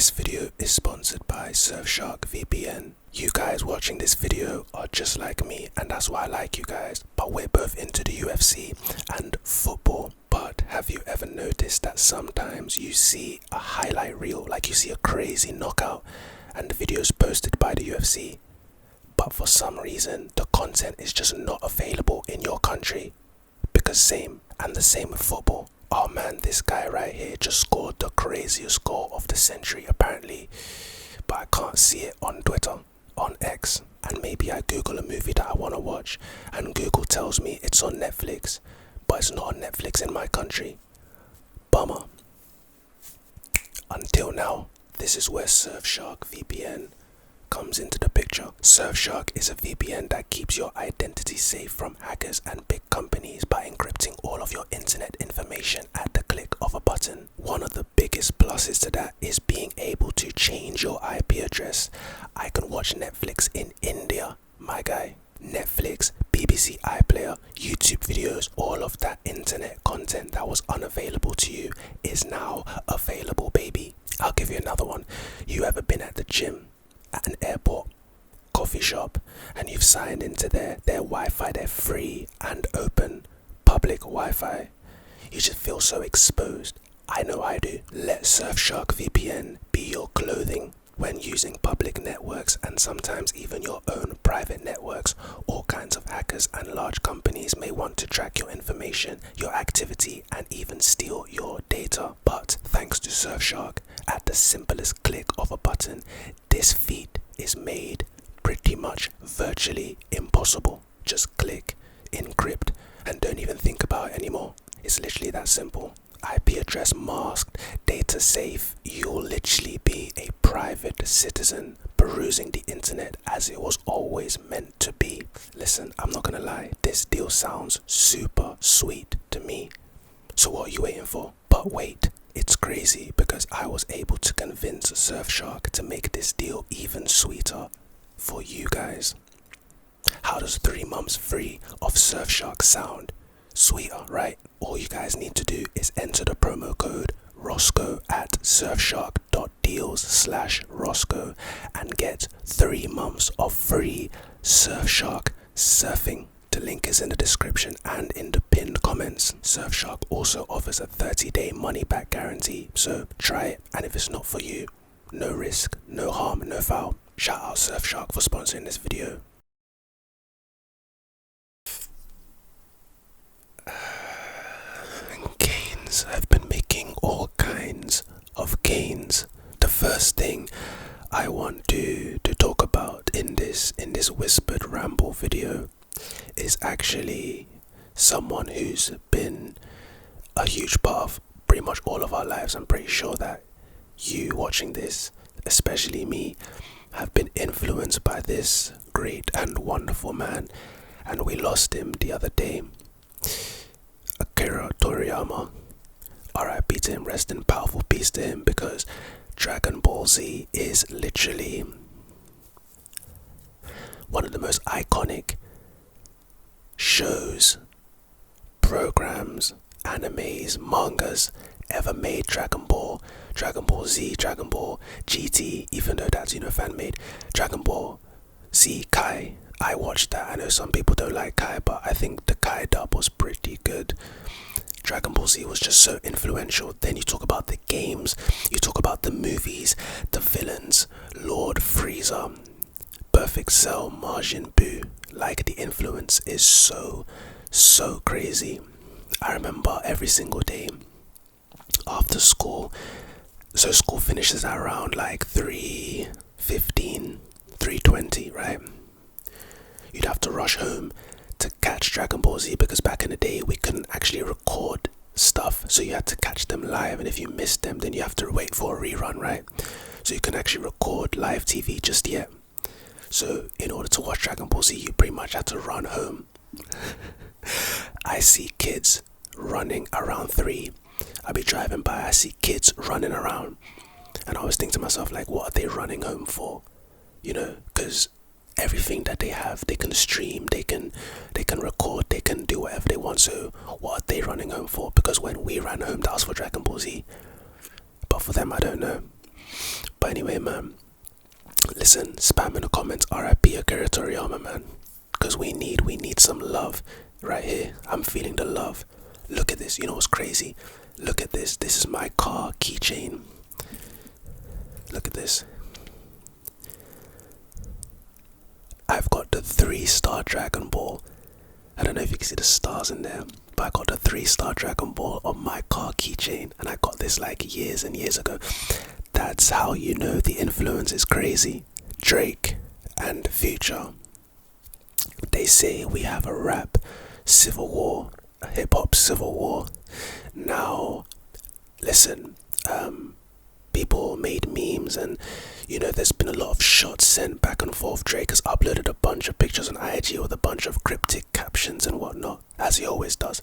This video is sponsored by Surfshark VPN. You guys watching this video are just like me, and that's why I like you guys. But we're both into the UFC and football. But have you ever noticed that sometimes you see a highlight reel, like you see a crazy knockout, and the video is posted by the UFC, but for some reason the content is just not available in your country? Because same with football. Oh man, this guy right here just scored the craziest goal of the century apparently, but I can't see it on Twitter, on X, and maybe I Google a movie that I want to watch and Google tells me it's on Netflix, but it's not on Netflix in my country. Bummer. Until now, this is where Surfshark VPN comes into the picture. Surfshark is a VPN that keeps your identity safe from hackers and big companies by encrypting all of your internet information at the click of a button. One of the biggest pluses to that is being able to change your IP address. I can watch Netflix in India, my guy. Netflix, BBC iPlayer, YouTube videos, all of that internet content that was unavailable to you is now available, baby. I'll give you another one. You ever been at the gym, at an airport, coffee shop, and you've signed into their Wi-Fi, their free and open public Wi-Fi? You just feel so exposed. I know I do. Let Surfshark VPN be your clothing when using public networks and sometimes even your own private networks. All kinds of hackers and large companies may want to track your information, your activity, and even steal your data. But thanks to Surfshark, at the simplest click of a button, this feat is made pretty much virtually impossible. Just click, encrypt, and don't even think about it anymore. It's literally that simple. IP address masked, data safe. You'll literally be a private citizen perusing the internet as it was always meant to be. Listen, I'm not gonna lie, this deal sounds super sweet to me. So what are you waiting for? But wait, it's crazy because I was able to convince Surfshark to make this deal even sweeter for you guys. How does 3 months free of Surfshark sound? Sweeter, right? All you guys need to do is enter the promo code Roscoe at surfshark.deals/Roscoe and get 3 months of free Surfshark surfing. The link is in the description and in the pinned comments. Surfshark also offers a 30-day money-back guarantee, so try it, and if it's not for you, no risk, no harm, no foul. Shout out Surfshark for sponsoring this video. Gains. I've been making all kinds of gains. The first thing I want to talk about in this whispered ramble video is actually someone who's been a huge part of pretty much all of our lives. I'm pretty sure that you watching this, especially me, have been influenced by this great and wonderful man, and we lost him the other day. Akira Toriyama, RIP to him, rest in powerful peace to him, because Dragon Ball Z is literally one of the most iconic shows, programs, animes, mangas ever made. Dragon Ball Z, Dragon Ball GT, even though that's fan made. Dragon Ball Z Kai, I watched that. I know some people don't like Kai, but I think the Kai dub was pretty good. Dragon Ball Z was just so influential. Then you talk about the games, you talk about the movies, the villains, Lord Frieza, Perfect Cell, Majin Buu. Like, the influence is so crazy. I remember every single day after school, so school finishes at around like 3:15, 3:20, right? You'd have to rush home to catch Dragon Ball Z, because back in the day we couldn't actually record stuff, so you had to catch them live, and if you missed them then you have to wait for a rerun, right? So you couldn't actually record live TV just yet. So in order to watch Dragon Ball Z, you pretty much had to run home. I see kids running around 3. I'll be driving by, I see kids running around, and I always think to myself, like, what are they running home for? Because everything that they have, they can stream, they can record, they can do whatever they want. So what are they running home for? Because when we ran home, that was for Dragon Ball Z, but for them, I don't know. But anyway, man, listen, spam in the comments, RIP Akira Toriyama, man. Because we need some love right here. I'm feeling the love. Look at this, you know what's crazy? Look at this. This is my car keychain. Look at this. I've got the 3-star Dragon Ball. I don't know if you can see the stars in there, but I got the 3-star Dragon Ball on my car keychain, and I got this like years and years ago. That's how you know the influence is crazy. Drake and Future. They say we have a rap civil war, a hip hop civil war. Now, listen, people made memes, and there's been a lot of shots sent back and forth. Drake has uploaded a bunch of pictures on IG with a bunch of cryptic captions and whatnot, as he always does.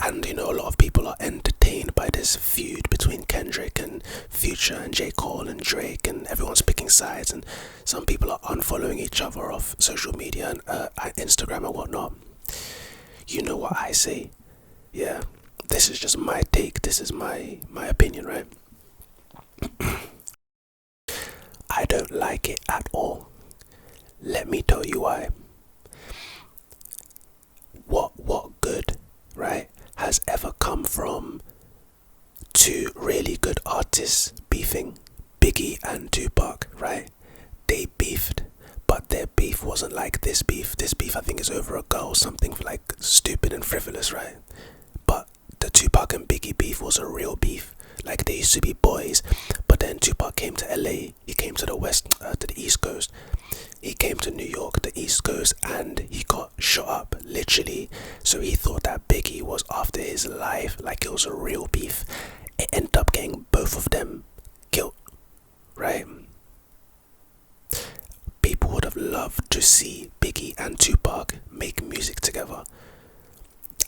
And a lot of people are entertained by this feud between Kendrick and Future and J. Cole and Drake, and everyone's picking sides, and some people are unfollowing each other off social media and Instagram and whatnot. You know what I say? Yeah, this is just my take. This is my opinion, right? I don't like it at all. Let me tell you why. What good, right, has ever come from two really good artists beefing? Biggie and Tupac, right? They beefed, but their beef wasn't like this beef. This beef, I think, is over a girl, something like stupid and frivolous, right? But the Tupac and Biggie beef was a real beef. Like, they used to be boys, but then Tupac came to LA, he came to the to the East Coast, he came to New York, the East Coast, and he got shot up, literally. So he thought that Biggie was after his life, like it was a real beef. It ended up getting both of them killed, right? People would have loved to see Biggie and Tupac make music together.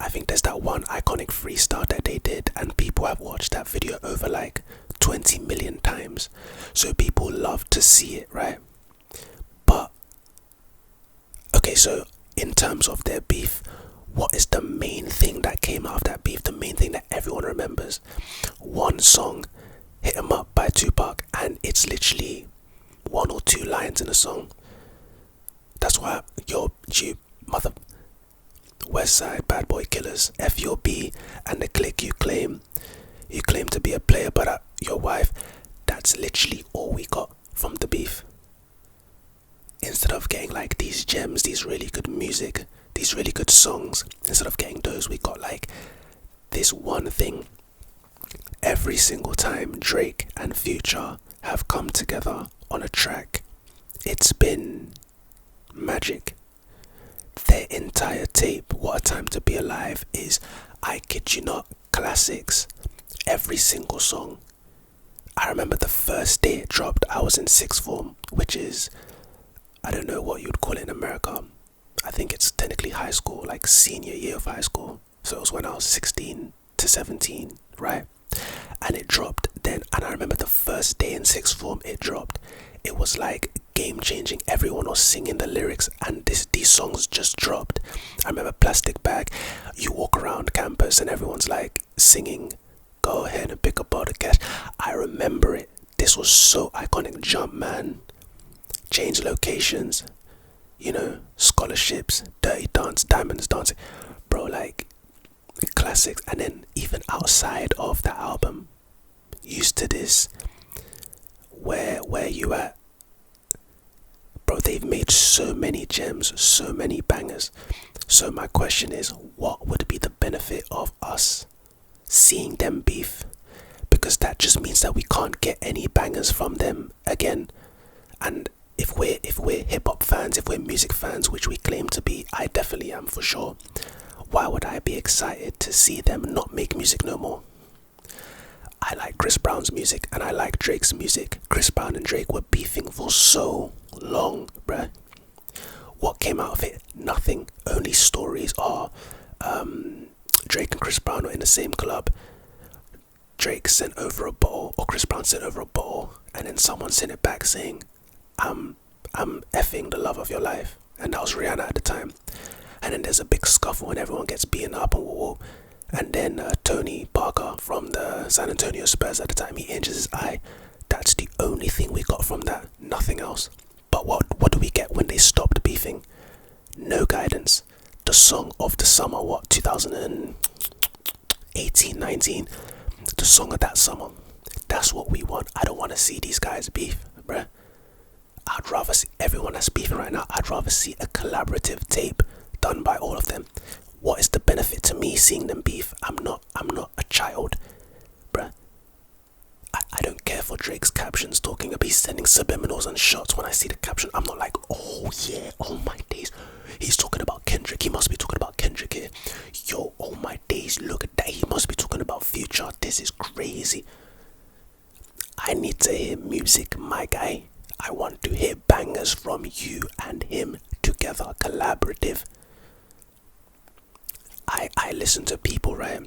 I think there's that one iconic freestyle that they did, and people have watched that video over like 20 million times. So people love to see it, right? But, okay, so in terms of their beef, what is the main thing that came out of that beef? The main thing that everyone remembers? One song, Hit 'Em Up by Tupac, and it's literally 1 or 2 lines in a song. That's why you mother West Side Bad Boy Killers, F your B, and the clique you claim to be a player, but your wife. That's literally all we got from the beef. Instead of getting like these gems, these really good music, these really good songs, instead of getting those, we got like this one thing. Every single time Drake and Future have come together on a track, it's been magic. Their entire tape, What a Time to Be Alive, is, I kid you not, classics. Every single song. I remember the first day it dropped, I was in 6th form, which is, I don't know what you'd call it in America. I think it's technically high school, like senior year of high school. So it was when I was 16 to 17, right? And it dropped then, and I remember the first day in 6th form it dropped. It was like game changing. Everyone was singing the lyrics, and these songs just dropped. I remember Plastic Bag. You walk around campus and everyone's like singing, go ahead and pick up all the cash. I remember it. This was so iconic. Jump Man, Change Locations, Scholarships, Dirty Dance, Diamonds Dancing. Bro, like, classics. And then even outside of that album, Used to This, Where You At? Bro, they've made so many gems, so many bangers. So my question is, what would be the benefit of us seeing them beef? Because that just means that we can't get any bangers from them again. And if we're hip-hop fans, if we're music fans, which we claim to be, I definitely am for sure, why would I be excited to see them not make music no more? I like Chris Brown's music and I like Drake's music. Chris Brown and Drake were beefing for so long, bruh. What came out of it? Nothing. Only stories are Drake and Chris Brown were in the same club. Drake sent over a bottle, or Chris Brown sent over a bottle, and then someone sent it back saying, I'm effing the love of your life. And that was Rihanna at the time. And then there's a big scuffle and everyone gets beaten up and whoa. And then Tony Parker from the San Antonio Spurs at the time, he injures his eye. That's the only thing we got from that, nothing else. But what do we get when they stopped beefing? No guidance. The song of the summer, 2018, 19? The song of that summer. That's what we want. I don't want to see these guys beef, bruh. I'd rather see everyone that's beefing right now. I'd rather see a collaborative tape done by all of them. What is the benefit to me seeing them beef? I'm not a child, bruh. I don't care for Drake's captions talking about he's sending subliminals and shots. When I see the caption, I'm not like, oh yeah, oh my days, he's talking about Kendrick. He must be talking about Kendrick here. Yo, oh my days, look at that. He must be talking about Future. This is crazy. I need to hear music, my guy. I want to hear bangers from you and him together, collaborative. I listen to people, right?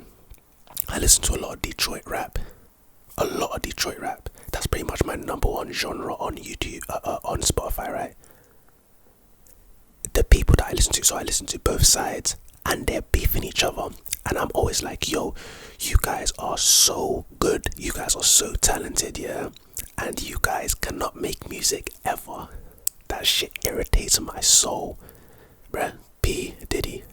I listen to a lot of Detroit rap. That's pretty much my number one genre on YouTube, on Spotify, right? The people that I listen to, so I listen to both sides, and they're beefing each other. And I'm always like, yo, you guys are so good. You guys are so talented, yeah? And you guys cannot make music ever. That shit irritates my soul. Bruh, P. Diddy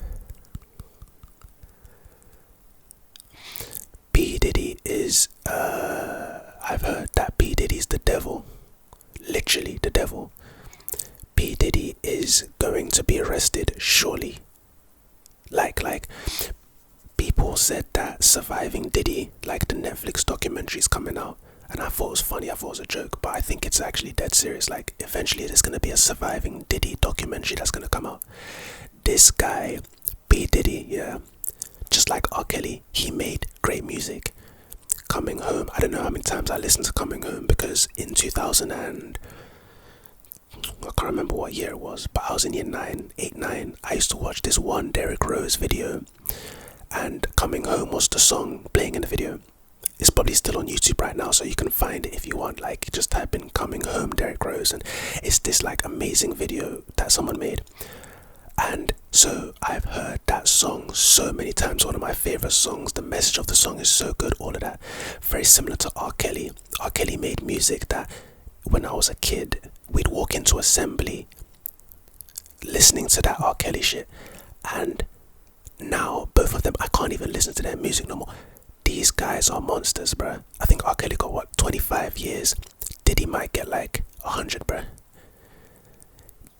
is, I've heard that P. Diddy's the devil. Literally the devil. P. Diddy is going to be arrested, surely. Like, people said that Surviving Diddy, like the Netflix documentary's coming out, and I thought it was funny, I thought it was a joke, but I think it's actually dead serious. Like, eventually there's going to be a Surviving Diddy documentary that's going to come out. This guy, P. Diddy, yeah, just like R. Kelly, he made great music. Coming Home, I don't know how many times I listened to Coming Home, because in 2000 and I can't remember what year it was, but I was in year 8, 9. I used to watch this one Derrick Rose video, and Coming Home was the song playing in the video. It's probably still on YouTube right now, so you can find it if you want. Like, just type in Coming Home Derrick Rose, and it's this like amazing video that someone made. And so I've heard that song so many times, one of my favorite songs. The message of the song is so good, all of that. Very similar to R. Kelly. R. Kelly made music that when I was a kid, we'd walk into assembly listening to that R. Kelly shit. And now, both of them, I can't even listen to their music no more. These guys are monsters, bruh. I think R. Kelly got, 25 years? Diddy might get like 100, bruh.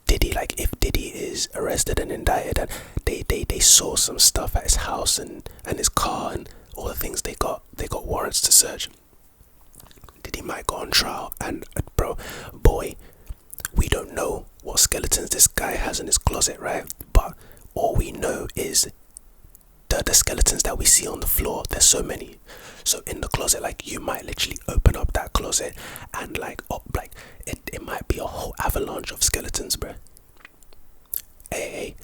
Diddy, like, if Diddy is arrested and indicted, and they saw some stuff at his house and his car and all the things they got warrants to search. Diddy might go on trial, and boy, we don't know what skeletons this guy has in his closet, right? But all we know is the skeletons that we see on the floor. There's so many. So in the closet, like, you might literally open up that closet and it might be a whole avalanche of skeletons, bruh. Hey,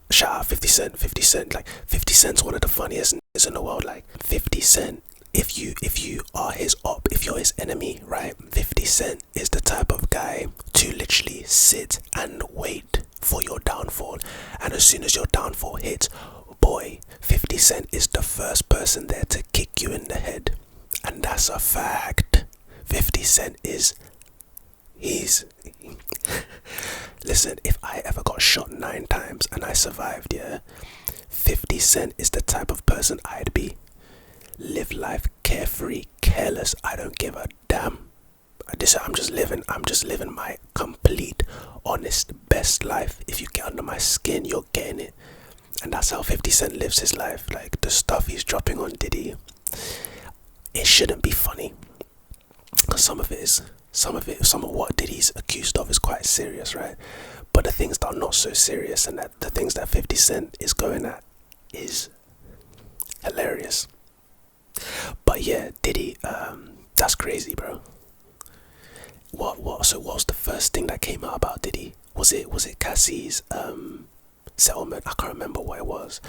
shout out 50 Cent. Like, 50 Cent's one of the funniest niggas in the world. Like, 50 Cent, if you are his op, if you're his enemy, right? 50 Cent is the type of guy to literally sit and wait for your downfall. And as soon as your downfall hits, boy, 50 Cent is the first person there to kick you in the head. And that's a fact. 50 Cent is... Listen, if I ever got shot 9 times and I survived, yeah, 50 Cent is the type of person I'd be. Live life carefree, careless, I don't give a damn. I'm just living my complete, honest, best life. If you get under my skin, you're getting it. And that's how 50 Cent lives his life. Like, the stuff he's dropping on Diddy, it shouldn't be funny, because some of what Diddy's accused of is quite serious, right? But the things that are not so serious, and that the things that 50 Cent is going at, is hilarious. But yeah, Diddy, that's crazy, bro. What was the first thing that came out about Diddy? Was it Cassie's settlement? I can't remember what it was.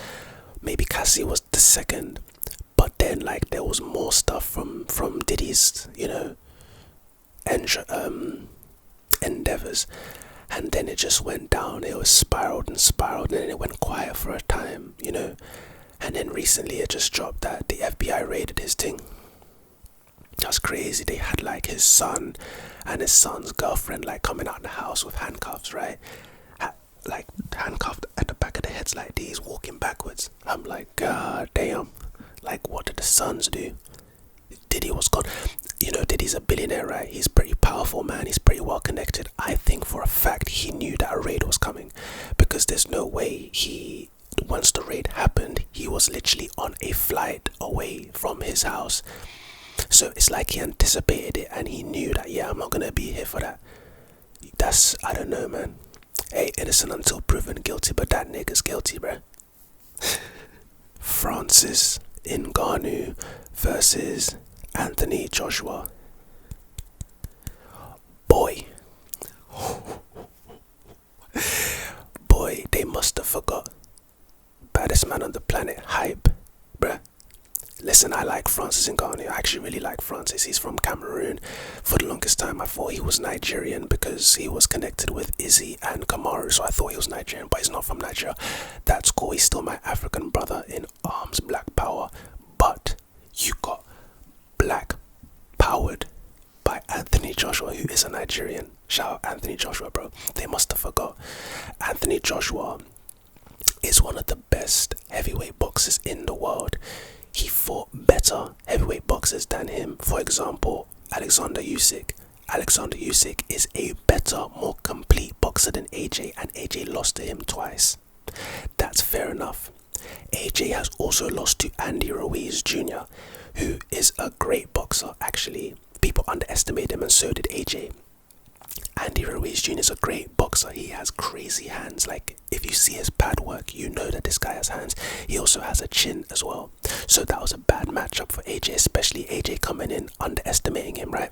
Maybe Cassie was the second. But then, like, there was more stuff from Diddy's, endeavors, and then it just went down. It was spiraled, and then it went quiet for a time, And then recently it just dropped that the FBI raided his thing. That's crazy. They had like his son and his son's girlfriend like coming out of the house with handcuffs, right? Like handcuffed at the back of the heads like these, walking backwards. I'm like, God damn. Like, what did the sons do? Diddy was gone. You know, Diddy's a billionaire, right? He's pretty powerful, man. He's pretty well connected. I think for a fact he knew that a raid was coming, because there's no way once the raid happened, he was literally on a flight away from his house. So it's like he anticipated it and he knew that, yeah, I'm not gonna be here for that. That's, I don't know, man. Hey, innocent until proven guilty, but that nigga's guilty, bruh. Francis Ngannou versus Anthony Joshua. Boy, they must have forgot. Baddest man on the planet, hype, bruh. Listen, I like Francis Ngannou. I actually really like Francis. He's from Cameroon. For the longest time, I thought he was Nigerian because he was connected with Izzy and Kamaru, so I thought he was Nigerian, but he's not from Nigeria. That's cool. He's still my African brother in arms, black power. But you got black powered by Anthony Joshua, who is a Nigerian. Shout out Anthony Joshua, bro. They must have forgot. Anthony Joshua is one of the best heavyweight boxers in the world. He fought better heavyweight boxers than him. For example, Alexander Usyk. Alexander Usyk is a better, more complete boxer than AJ, and AJ lost to him twice. That's fair enough. AJ has also lost to Andy Ruiz Jr., who is a great boxer, actually. People underestimate him, and so did AJ. Andy Ruiz Jr. is a great boxer. He has crazy hands. Like, if you see his pad work, you know that this guy has hands. He also has a chin as well. So that was a bad matchup for AJ, especially AJ coming in, underestimating him, right?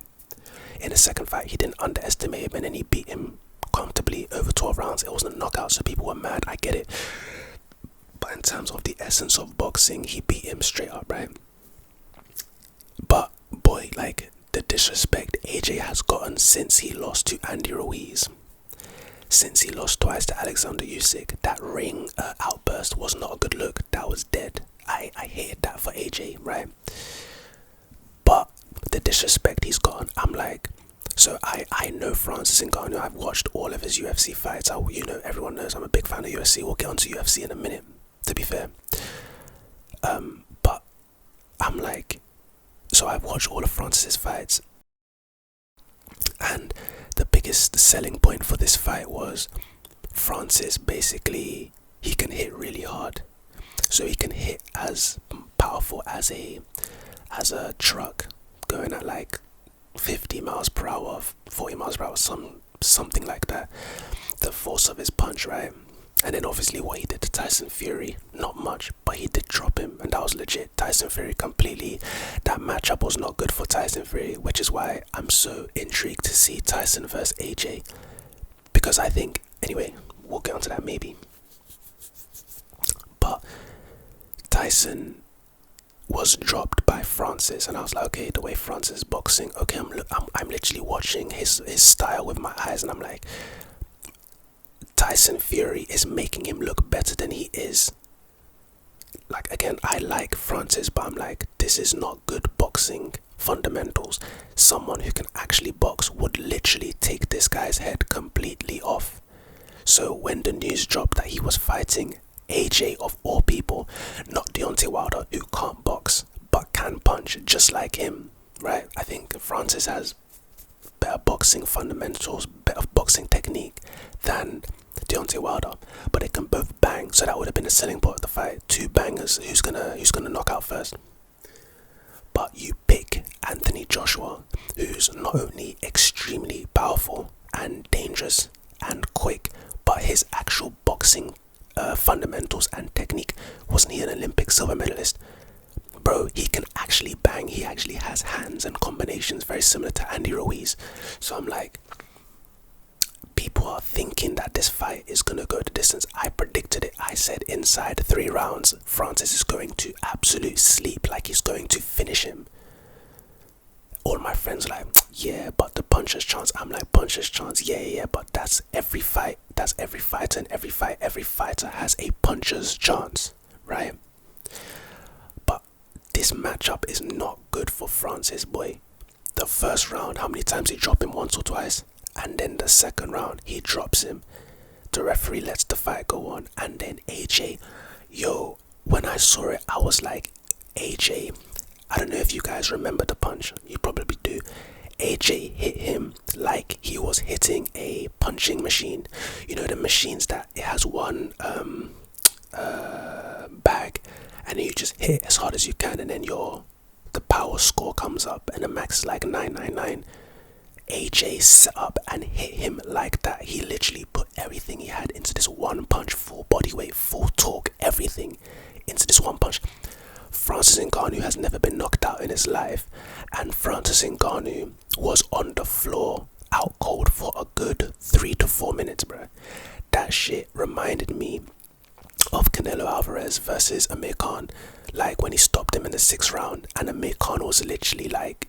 In the second fight, he didn't underestimate him, and then he beat him comfortably over 12 rounds. It wasn't a knockout, so people were mad. I get it. But in terms of the essence of boxing, he beat him straight up, right? But, boy, like, the disrespect AJ has gotten since he lost to Andy Ruiz, since he lost twice to Alexander Usyk, that ring outburst was not a good look. That was dead. I hated that for AJ, right? But the disrespect he's gotten, I'm like, so I know Francis Ngannou. I've watched all of his UFC fights. Everyone knows I'm a big fan of UFC. We'll get onto UFC in a minute, to be fair. But I'm like, so I've watched all of Francis's fights, and the biggest selling point for this fight was Francis, basically, he can hit really hard. So he can hit as powerful as a truck going at like 50 miles per hour, 40 miles per hour, something like that. The force of his punch, right? And then obviously what he did to Tyson Fury, not much, but he did drop him, and that was legit. Tyson Fury completely, that matchup was not good for Tyson Fury, which is why I'm so intrigued to see Tyson versus AJ. Because I think, anyway, we'll get onto that maybe. But Tyson was dropped by Francis, and I was like, okay, the way Francis is boxing, okay, I'm literally watching his style with my eyes, and I'm like, Tyson Fury is making him look better than he is. Like, again, I like Francis, but I'm like, this is not good boxing fundamentals. Someone who can actually box would literally take this guy's head completely off. So when the news dropped that he was fighting AJ of all people, not Deontay Wilder, who can't box but can punch just like him, right? I think Francis has better boxing fundamentals, better boxing technique than Deontay Wilder, but they can both bang, so that would have been a selling point of the fight. Two bangers, who's gonna knock out first? But you pick Anthony Joshua, who's not only extremely powerful and dangerous and quick, but his actual boxing fundamentals and technique. Wasn't he an Olympic silver medalist? Bro, he can actually bang. He actually has hands and combinations very similar to Andy Ruiz. So I'm like, people are thinking that this fight is going to go the distance. I predicted it. I said inside 3 rounds, Francis is going to absolute sleep, like he's going to finish him. All my friends are like, yeah, but the puncher's chance. I'm like, puncher's chance, yeah, but that's every fight. That's every fighter, and every fighter has a puncher's chance, right? this matchup is not good for Francis, boy. The first round, how many times he dropped him? Once or twice. And then the second round, he drops him. The referee lets the fight go on. And then AJ, yo, when I saw it, I was like, AJ, I don't know if you guys remember the punch. You probably do. AJ hit him like he was hitting a punching machine. You know, the machines that it has one bag, and you just hit as hard as you can, and then the power score comes up, and the max is like 999. AJ set up and hit him like that. He literally put everything he had into this one punch, full body weight, full torque, everything into this one punch. Francis Ngannou has never been knocked out in his life, and Francis Ngannou was on the floor, out cold for a good 3 to 4 minutes, bruh. That shit reminded me of Canelo Alvarez versus Amir Khan, like when he stopped him in the 6th round, and Amir Khan was literally like,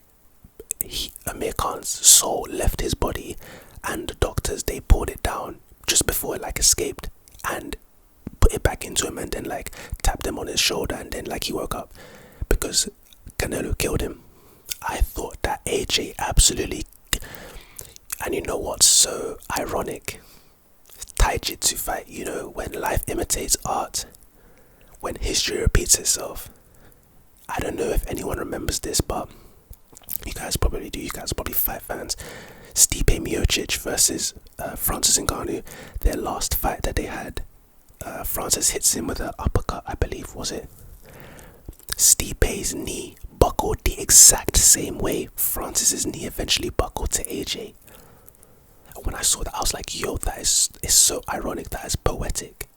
Amir Khan's soul left his body, and the doctors, they pulled it down just before it like escaped, and put it back into him, and then like tapped him on his shoulder, and then like he woke up because Canelo killed him. I thought that AJ absolutely, and you know what's so ironic? Taijutsu fight, you know, when life imitates art, when history repeats itself. I don't know if anyone remembers this, but you guys probably do. You guys are probably fight fans. Stipe Miocic versus Francis Ngannou, their last fight that they had. Francis hits him with an uppercut, I believe, was it? Stipe's knee buckled the exact same way Francis's knee eventually buckled to AJ. And when I saw that, I was like, yo, that is so ironic, that is poetic.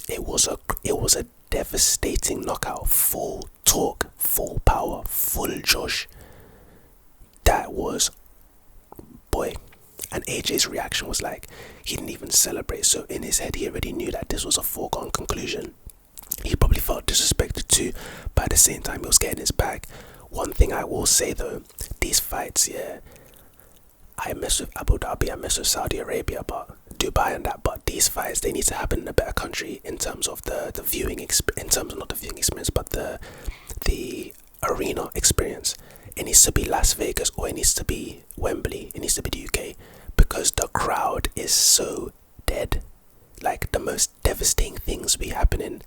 It was a devastating knockout, full torque, full power, full Josh. That was, boy. And AJ's reaction was like, he didn't even celebrate. So in his head, he already knew that this was a foregone conclusion. He probably felt disrespected too, but at the same time, he was getting his back. One thing I will say though, these fights, yeah, I mess with Abu Dhabi, I mess with Saudi Arabia, but Dubai and that, but these fights, they need to happen in a better country in terms of the viewing experience, in terms of not the viewing experience, but the arena experience. It needs to be Las Vegas, or it needs to be Wembley, it needs to be the UK, because the crowd is so dead. Like, the most devastating things be happening,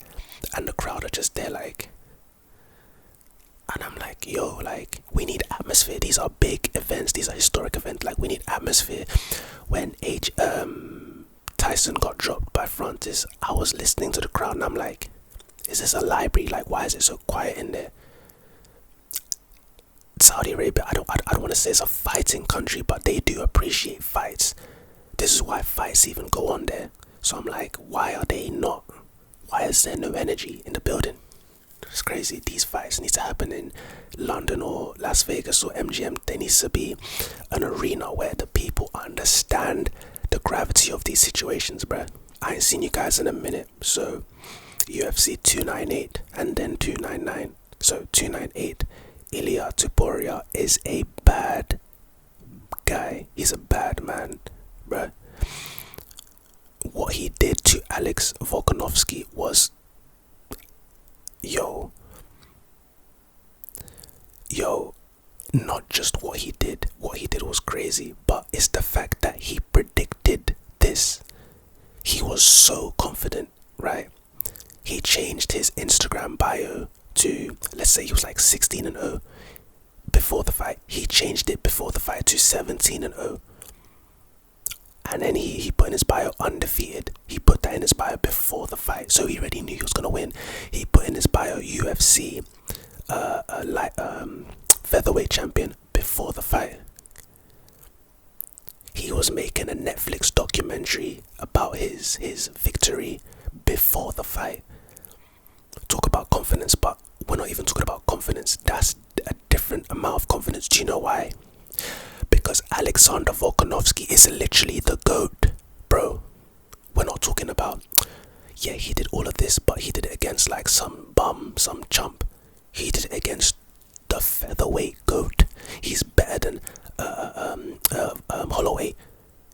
and the crowd are just there like, and I'm like, yo, like, we need atmosphere. These are big events, these are historic events, like, we need atmosphere. When Tyson got dropped by Francis, I was listening to the crowd, and I'm like, is this a library? Like, why is it so quiet in there? Saudi Arabia, I don't want to say it's a fighting country, but they do appreciate fights. This is why fights even go on there. So I'm like, why is there no energy in the building? It's crazy. These fights need to happen in London or Las Vegas or MGM. There needs to be an arena where the people understand the gravity of these situations, bruh. I ain't seen you guys in a minute. So UFC 298 and then 299. So 298. Ilia Topuria is a bad guy. He's a bad man, bruh. What he did to Alex Volkanovski was, yo, not just what he did was crazy, but it's the fact that he predicted this. He was so confident, right? He changed his Instagram bio to, let's say he was like 16-0 before the fight. He changed it before the fight to 17-0. And then he put in his bio undefeated. He put that in his bio before the fight, so he already knew he was gonna win. He put in his bio UFC featherweight champion before the fight. He was making a Netflix documentary about his victory before the fight. Talk about confidence, but we're not even talking about confidence. That's a different amount of confidence. Do you know why? Because Alexander Volkanovski is literally the GOAT, bro. We're not talking about, yeah, he did all of this, but he did it against like some bum, some chump. He did it against the featherweight GOAT. He's better than Holloway.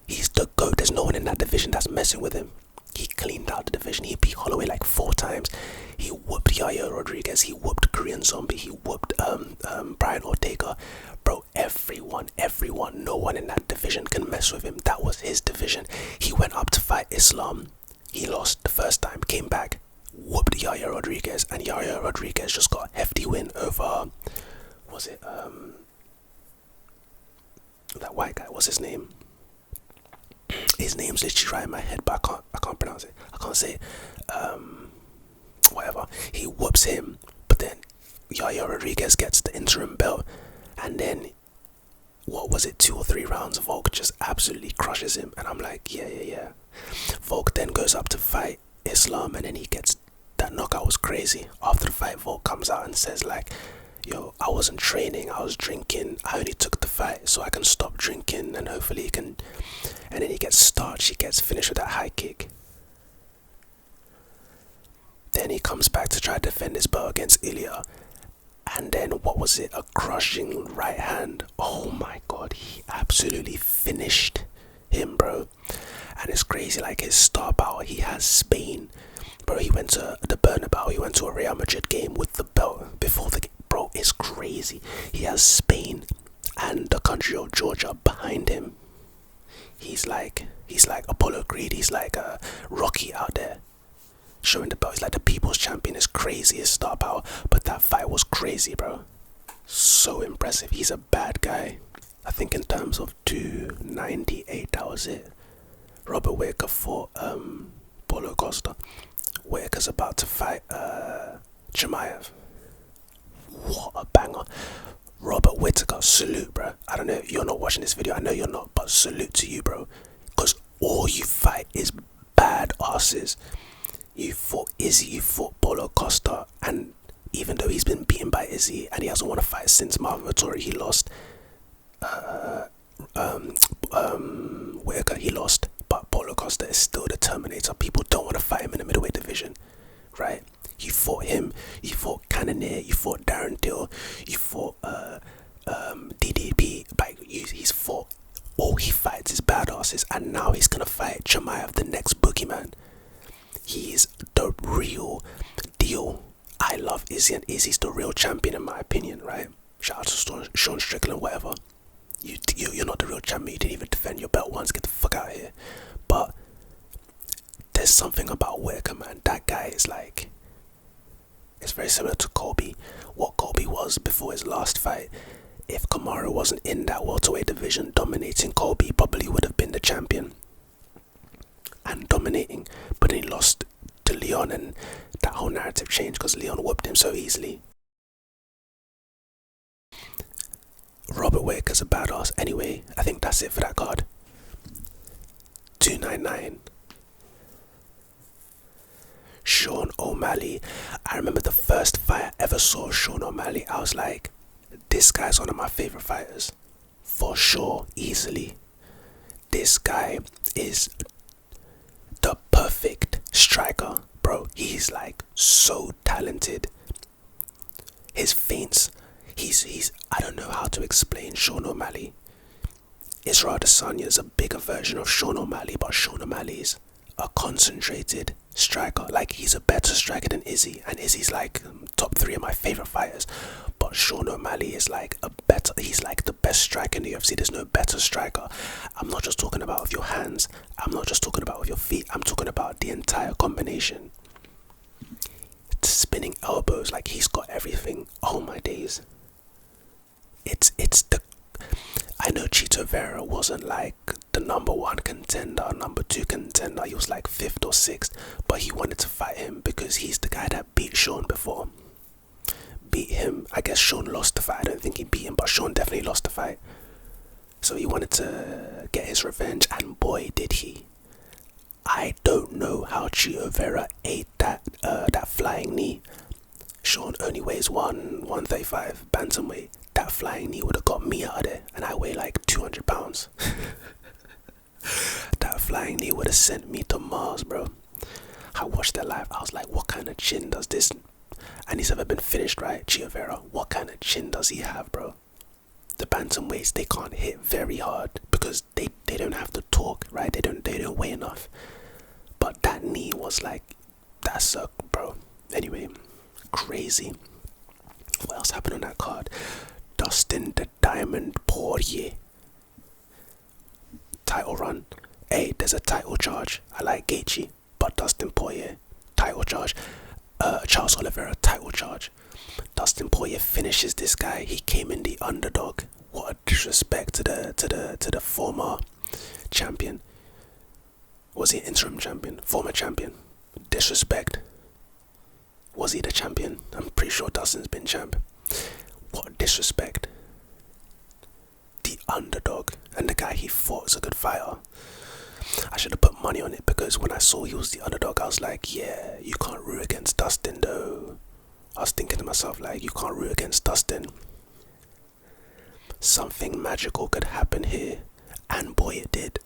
He's the GOAT. There's no one in that division that's messing with him. He cleaned out the division. He beat Holloway like 4 times. He whooped Yair Rodriguez. He whooped Korean Zombie. Bro, everyone, no one in that division can mess with him. That was his division. He went up to fight Islam. He lost the first time, came back, whooped Yaya Rodriguez, and Yaya Rodriguez just got a hefty win over, was it, that white guy, what's his name? His name's literally right in my head, but I can't pronounce it. I can't say it. Whatever. He whoops him, but then Yaya Rodriguez gets the interim belt, and then, what was it, 2 or 3 rounds, Volk just absolutely crushes him, and I'm like, yeah. Volk then goes up to fight Islam, and then he gets, that knockout was crazy. After the fight, Volk comes out and says like, yo, I wasn't training, I was drinking, I only took the fight so I can stop drinking, and hopefully he can, and then he gets starched, he gets finished with that high kick. Then he comes back to try to defend his belt against Ilya, and then what was it, a crushing right hand. Oh my god, he absolutely finished him, bro. And it's crazy, like his star power, he has Spain, bro. He went to the Bernabeu, he went to a Real Madrid game with the belt before the game. Bro, it's crazy. He has Spain and the country of Georgia behind him. He's like Apollo Creed. He's like Rocky out there, showing the belt. He's like the people's champion. Is crazy, his star power. But that fight was crazy, bro. So impressive. He's a bad guy. I think in terms of 298, that was it. Robert Whittaker fought Paulo Costa. Whittaker's about to fight Chimaev. What a banger. Robert Whittaker, salute, bro. I don't know if you're not watching this video, I know you're not, but salute to you, bro. Because all you fight is bad asses. You fought Izzy, you fought Paulo Costa, and even though he's been beaten by Izzy and he hasn't won a fight since Marvin Vettori, he lost. Whittaker, he lost, but Paulo Costa is still the Terminator. People don't want to fight him in the middleweight division, right? You fought him, you fought Cannonier, you fought Darren Till, you fought DDP, like he's fought, all he fights is badasses, and now he's gonna fight Chimaev, the next boogeyman. He's the real deal. I love Izzy, and Izzy's the real champion in my opinion, right? Shout out to Sean Strickland, whatever. You're not the real champion, you didn't even defend your belt once, get the fuck out of here. But there's something about Whittaker, man. That guy is like, it's very similar to Kobe. What Kobe was before his last fight. If Kamaru wasn't in that welterweight division dominating, Kobe probably would have been the champion and dominating. But then he lost to Leon, and that whole narrative changed because Leon whooped him so easily. Robert Whittaker's a badass. Anyway, I think that's it for that card. 299. Sean O'Malley. I remember the first fight I ever saw Sean O'Malley, I was like, this guy's one of my favorite fighters. For sure, easily. This guy is the perfect striker, bro. He's like so talented. His feints, he's I don't know how to explain Sean O'Malley. Israel Adesanya is a bigger version of Sean O'Malley, but Sean O'Malley's a concentrated striker. Like, he's a better striker than Izzy, and Izzy's like top 3 of my favorite fighters, but Sean O'Malley is like he's like the best striker in the UFC. There's no better striker. I'm not just talking about with your hands, I'm not just talking about with your feet, I'm talking about the entire combination. Spinning elbows, like he's got everything. Oh my days. I know Chito Vera wasn't like the number 1 contender, number 2 contender. He was like 5th or 6th, but he wanted to fight him because he's the guy that beat Sean before. Beat him. I guess Sean lost the fight. I don't think he beat him, but Sean definitely lost the fight. So he wanted to get his revenge, and boy did he. I don't know how Chito Vera ate that flying knee. Sean only weighs 135 bantamweight. That flying knee would have got me out of there, and I weigh like 200 pounds. That flying knee would have sent me to Mars, bro. I watched that live. I was like, what kind of chin does this? And he's never been finished, right? Chito Vera. What kind of chin does he have, bro? The bantamweights, they can't hit very hard because they don't have to talk, right? They don't weigh enough. But that knee was like, that sucked, bro. Anyway, crazy. What else happened on that card? The Dustin the Diamond Poirier title run. Hey, there's a title charge. I like Gaethje, but Dustin Poirier title charge. Charles Oliveira title charge. Dustin Poirier finishes this guy. He came in the underdog. What a disrespect to the former champion. Was he interim champion? Former champion. Disrespect. Was he the champion? I'm pretty sure Dustin's been champ. What a disrespect. The underdog. And the guy he fought is a good fighter. I should have put money on it because when I saw he was the underdog, I was like, yeah, you can't root against Dustin though. I was thinking to myself, like, you can't root against Dustin. Something magical could happen here. And boy, it did.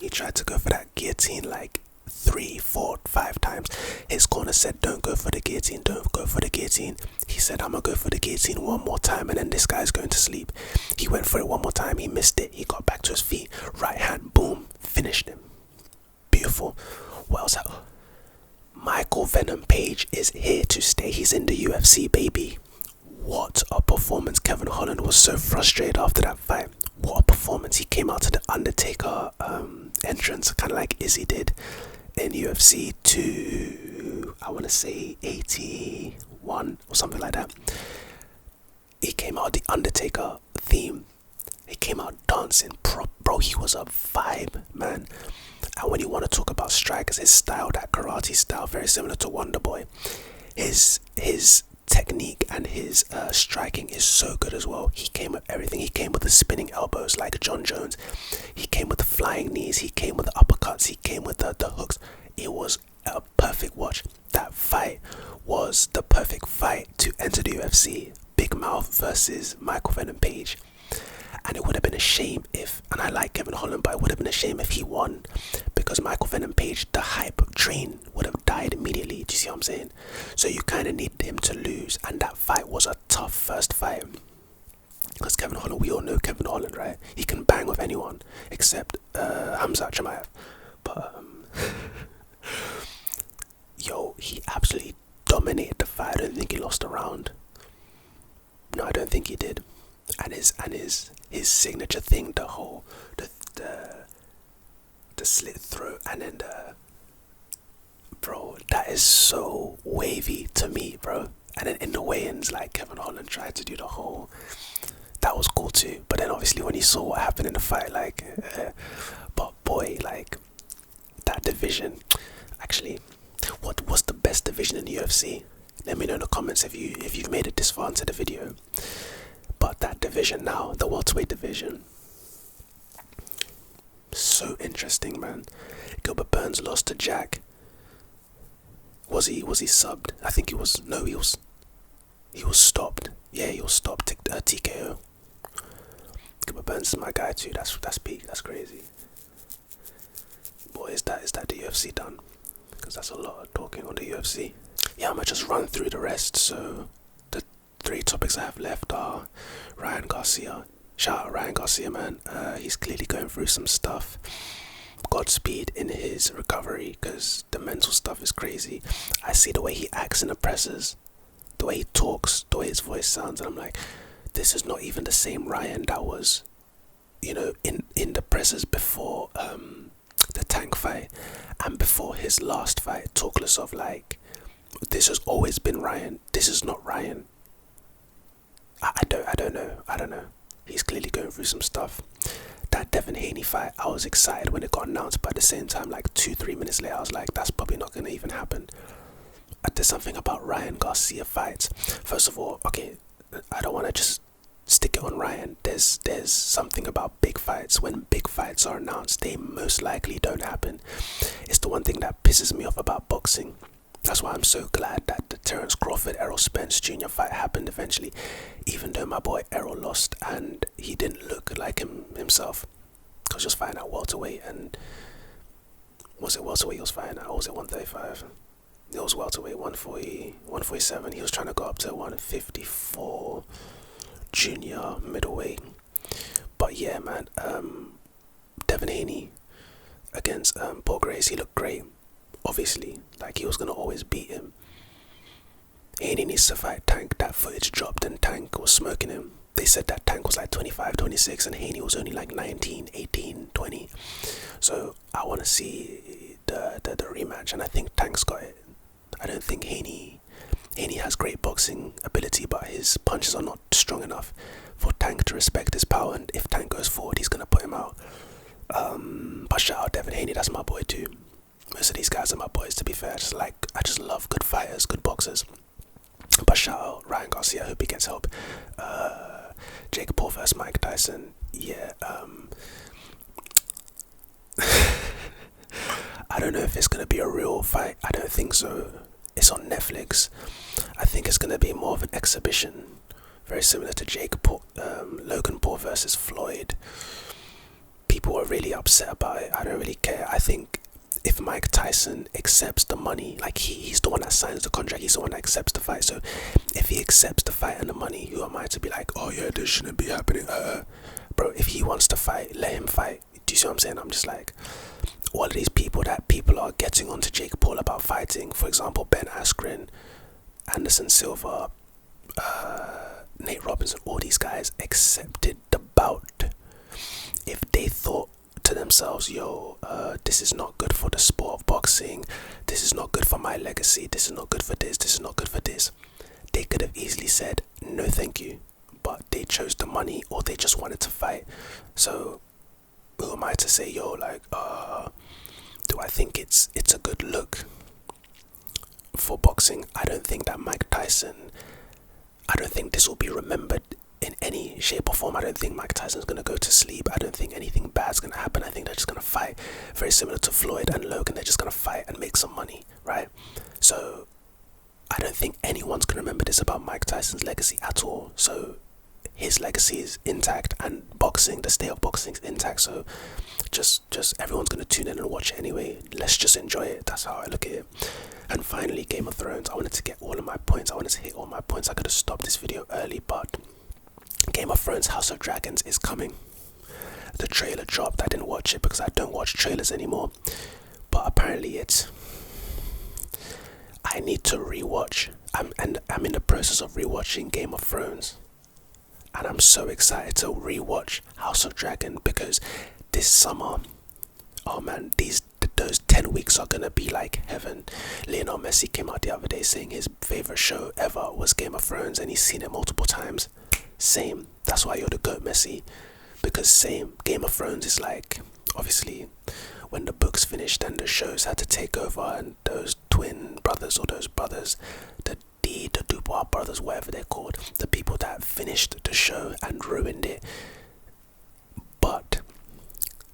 He tried to go for that guillotine like 3, 4, 5 times. His corner said, don't go for the guillotine, don't go for the guillotine. He said, I'm gonna go for the guillotine one more time and then this guy's going to sleep. He went for it one more time, he missed it, he got back to his feet, right hand, boom, finished him. Beautiful. What else? Michael Venom Page is here to stay. He's in the UFC, baby. What a performance. Kevin Holland was so frustrated after that fight. What a performance. He came out to the Undertaker entrance, kind of like Izzy did in UFC 2, I want to say 81 or something like that. He came out the Undertaker theme. He came out dancing. Bro, he was a vibe, man. And when you want to talk about strikers, his style, that karate style, very similar to Wonderboy. His technique and his striking is so good as well. He came with everything. He came with the spinning elbows like John Jones. He came with the flying knees. He came with the uppercuts. He came with the hooks. It was a perfect watch. That fight was the perfect fight to enter the UFC. Big Mouth versus Michael Venom Page. And it would have been a shame if, and I like Kevin Holland, but it would have been a shame if he won, because Michael Venom Page, the hype train would have died immediately. Do you see what I'm saying? So you kind of needed him to lose, and that fight was a tough first fight. Because Kevin Holland, we all know Kevin Holland, right? He can bang with anyone except Hamza Chimaev. But yo, he absolutely dominated the fight. I don't think he lost a round. No, I don't think he did. And his signature thing, the whole the slit throat, and then bro, that is so wavy to me, bro. And then in the weigh-ins, like Kevin Holland tried to do the whole, that was cool too. But then obviously when you saw what happened in the fight, like but boy, like that division, actually, what's the best division in the UFC? Let me know in the comments if you've made it this far into the video. But that division now, the welterweight division, so interesting, man. Gilbert Burns lost to Jack. Was he subbed? I think he was. No, he was stopped. Yeah, he was stopped. TKO. Gilbert Burns is my guy too. That's peak. That's crazy. Boy, is that the UFC done? Because that's a lot of talking on the UFC. Yeah, I'm gonna just run through the rest. So the 3 topics I have left are Ryan Garcia. Shout out Ryan Garcia, man. He's clearly going through some stuff. Godspeed in his recovery, because the mental stuff is crazy. I see the way he acts in the presses, the way he talks, the way his voice sounds, and I'm like, this is not even the same Ryan that was, you know, in the presses before the Tank fight and before his last fight. Talk less of like, this has always been Ryan. This is not Ryan. I don't know. He's clearly going through some stuff. That Devin Haney fight, I was excited when it got announced, but at the same time, like 2-3 minutes later, I was like, that's probably not going to even happen. There's something about Ryan Garcia fights. First of all, okay, I don't want to just stick it on Ryan. There's something about big fights. When big fights are announced, they most likely don't happen. It's the one thing that pisses me off about boxing. That's why I'm so glad that the Terence Crawford Errol Spence Jr. fight happened eventually, even though my boy Errol lost and he didn't look like himself. I was just fighting at welterweight, and was it welterweight he was fighting at, or was it 135? It was welterweight, 140, 147. He was trying to go up to 154 junior middleweight. But yeah, man, Devin Haney against Paul Grace, he looked great. Obviously, like he was gonna always beat him. Haney needs to fight Tank. That footage dropped and Tank was smoking him. They said that Tank was like 25, 26 and Haney was only like 19, 18, 20. So I want to see the rematch, and I think Tank's got it. I don't think Haney has great boxing ability, but his punches are not strong enough for Tank to respect his power, and if Tank goes forward, he's going to put him out. But shout out Devin Haney, that's my boy too. Most of these guys are my boys, to be fair. I just love good fighters, good boxers. But shout out Ryan Garcia, I hope he gets help. Jake Paul versus Mike Tyson. Yeah, I don't know if it's going to be a real fight. I don't think so. It's on Netflix. I think it's going to be more of an exhibition. Very similar to Logan Paul versus Floyd. People were really upset about it. I don't really care. I think if Mike Tyson accepts the money, like he's the one that signs the contract, he's the one that accepts the fight. So if he accepts the fight and the money, who am I to be like, oh yeah, this shouldn't be happening? Bro, if he wants to fight, let him fight. Do you see what I'm saying? I'm just like, all of these people that people are getting onto Jake Paul about fighting, for example, Ben Askren, Anderson Silva, Nate Robinson, all these guys accepted the bout. If they thought to themselves, yo, this is not good for the sport of boxing, this is not good for my legacy, this is not good for this is not good for this, they could have easily said no thank you, but they chose the money, or they just wanted to fight. So who am I to say, yo, like, do I think it's a good look for boxing? I don't think that Mike Tyson, I don't think this will be remembered in any shape or form. I don't think Mike Tyson's going to go to sleep. I don't think anything bad's going to happen. I think they're just going to fight. Very similar to Floyd and Logan, they're just going to fight and make some money, right? So I don't think anyone's going to remember this about Mike Tyson's legacy at all. So his legacy is intact, and boxing, the state of boxing is intact. So just everyone's going to tune in and watch it anyway. Let's just enjoy it. That's how I look at it. And finally, Game of Thrones. I wanted to get all of my points. I wanted to hit all my points. I could have stopped this video early, but Game of Thrones House of Dragons is coming. The trailer dropped. I didn't watch it because I don't watch trailers anymore, but apparently I need to rewatch. I'm in the process of rewatching Game of Thrones, and I'm so excited to rewatch House of Dragon because this summer, oh man, those 10 weeks are gonna be like heaven. Lionel Messi came out the other day saying his favorite show ever was Game of Thrones, and he's seen it multiple times. Same, that's why you're the GOAT, Messi, because same, Game of Thrones is like, obviously, when the books finished and the shows had to take over, and those twin brothers, or those brothers, the Dubois brothers, whatever they're called, the people that finished the show and ruined it. But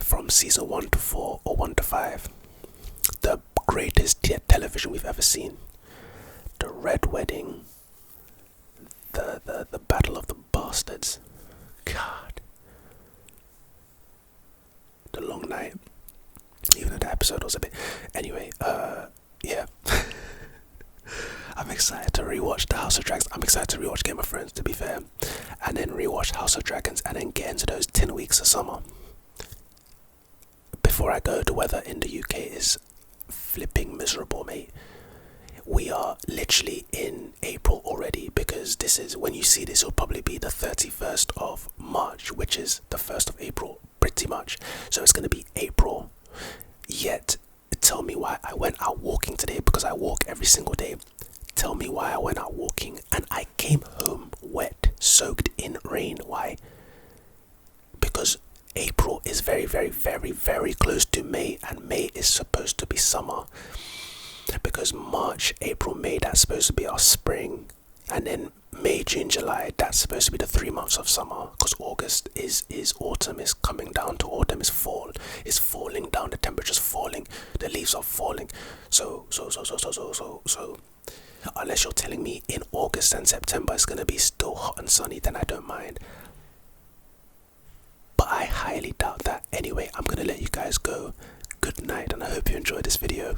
from season 1 to 4 or 1 to 5, the greatest television we've ever seen. The Red Wedding, the Battle of the Bastards, God, the Long Night, even though the episode was a bit, anyway, yeah. I'm excited to rewatch the House of Dragons. I'm excited to rewatch Game of Thrones, to be fair, and then rewatch House of Dragons, and then get into those 10 weeks of summer. Before I go, the weather in the UK is flipping miserable, mate. We are literally in April already, because this is, when you see this, it'll probably be the 31st of March, which is the 1st of April, pretty much. So it's going to be April. Yet, tell me why I went out walking today, because I walk every single day. Tell me why I went out walking and I came home wet, soaked in rain. Why? Because April is very, very, very, very close to May, and May is supposed to be summer. Because March, April, May, that's supposed to be our spring, and then May, June, July, that's supposed to be the 3 months of summer. Because August is autumn, is coming down to autumn, is fall, is falling down, the temperature's falling, the leaves are falling. So unless you're telling me in August and September it's gonna be still hot and sunny, then I don't mind. But I highly doubt that. Anyway, I'm gonna let you guys go. Good night, and I hope you enjoyed this video.